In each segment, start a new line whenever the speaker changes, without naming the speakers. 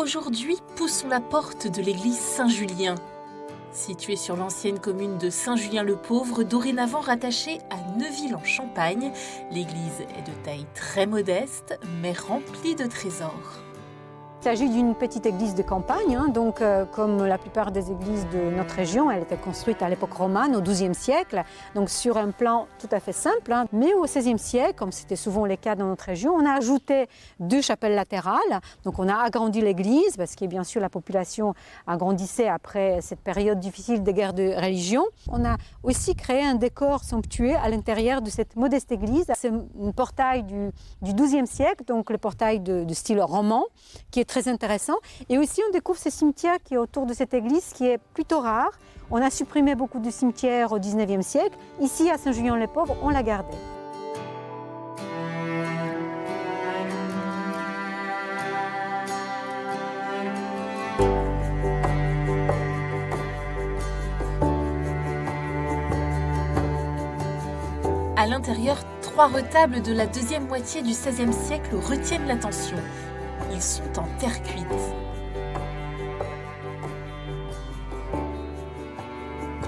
Aujourd'hui, poussons la porte de l'église Saint-Julien. Située sur l'ancienne commune de Saint-Julien-le-Pauvre, dorénavant rattachée à Neuville-en-Champagne, l'église est de taille très modeste, mais remplie de trésors.
Il s'agit d'une petite église de campagne, donc comme la plupart des églises de notre région, elle était construite à l'époque romane, au XIIe siècle, donc sur un plan tout à fait simple. Mais au XVIe siècle, comme c'était souvent le cas dans notre région, on a ajouté 2 chapelles latérales. Donc on a agrandi l'église, parce que bien sûr la population agrandissait après cette période difficile des guerres de religion. On a aussi créé un décor somptueux à l'intérieur de cette modeste église. C'est un portail du XIIe siècle, donc le portail de style roman, qui est très intéressant. Et aussi, on découvre ce cimetière qui est autour de cette église, qui est plutôt rare. On a supprimé beaucoup de cimetières au XIXe siècle. Ici, à Saint-Julien-les-Pauvres, on l'a gardé.
À l'intérieur, 3 retables de la deuxième moitié du XVIe siècle retiennent l'attention. Ils sont en terre cuite.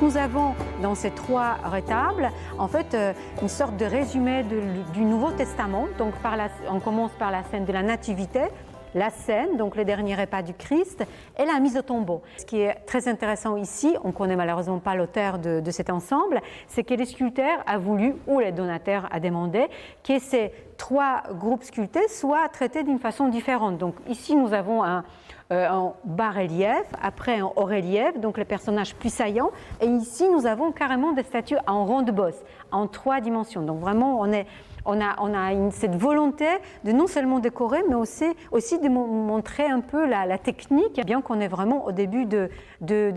Nous avons dans ces 3 retables en fait une sorte de résumé du Nouveau Testament. Donc on commence par la scène de la Nativité, la scène, donc le dernier repas du Christ, et la mise au tombeau. Ce qui est très intéressant ici, on ne connaît malheureusement pas l'auteur de cet ensemble, c'est que les sculpteurs a voulu, ou les donateurs a demandé, que ces 3 groupes sculptés soient traités d'une façon différente. Donc ici nous avons un bas-relief, après un haut-relief, donc les personnages plus saillants, et ici nous avons carrément des statues en ronde-bosse, en 3 dimensions. Donc vraiment on a cette volonté de non seulement décorer, mais aussi de montrer un peu la technique, bien qu'on est vraiment au début de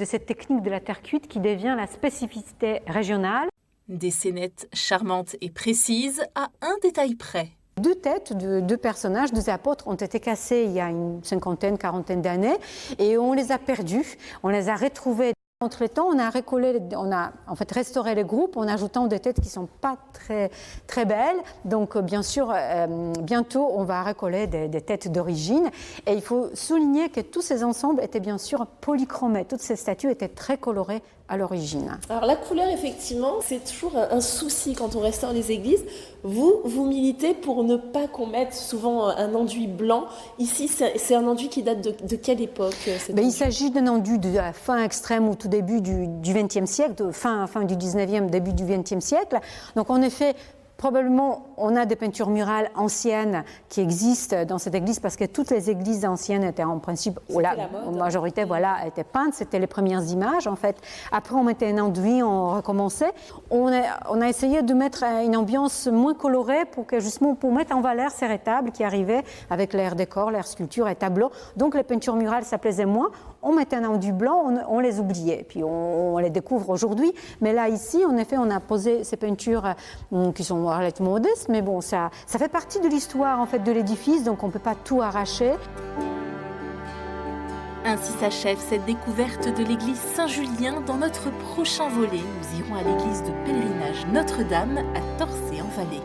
cette technique de la terre cuite qui devient la spécificité régionale.
Des scénettes charmantes et précises à un détail près.
2 têtes de 2 personnages, 2 apôtres, ont été cassées il y a une 50aine, 40aine d'années et on les a perdus, on les a retrouvés. Entre temps, on a en fait restauré les groupes en ajoutant des têtes qui ne sont pas très belles. Donc bien sûr, bientôt, on va recoller des têtes d'origine. Et il faut souligner que tous ces ensembles étaient bien sûr polychromés. Toutes ces statues étaient très colorées à l'origine.
Alors la couleur, effectivement, c'est toujours un souci quand on restaure les églises. Vous militez pour ne pas qu'on mette souvent un enduit blanc. Ici, c'est un enduit qui date de quelle époque?
Il s'agit d'un enduit de la fin extrême au tout début du XXe siècle, fin du XIXe, début du XXe siècle. Donc en effet, probablement, on a des peintures murales anciennes qui existent dans cette église parce que toutes les églises anciennes étaient en principe, la majorité étaient peintes, c'était les premières images en fait. Après, on mettait un enduit, on recommençait. On a essayé de mettre une ambiance moins colorée pour mettre en valeur ces retables qui arrivaient avec l'air décor, l'air sculpture et tableau. Donc les peintures murales, ça plaisait moins. On mettait un enduit blanc, on les oubliait. Puis on les découvre aujourd'hui. Mais là, ici, en effet, on a posé ces peintures qui sont relativement modestes, mais bon, ça fait partie de l'histoire en fait de l'édifice, donc on ne peut pas tout arracher.
Ainsi s'achève cette découverte de l'église Saint-Julien. Dans notre prochain volet, nous irons à l'église de pèlerinage Notre-Dame à Torcé-en-Vallée.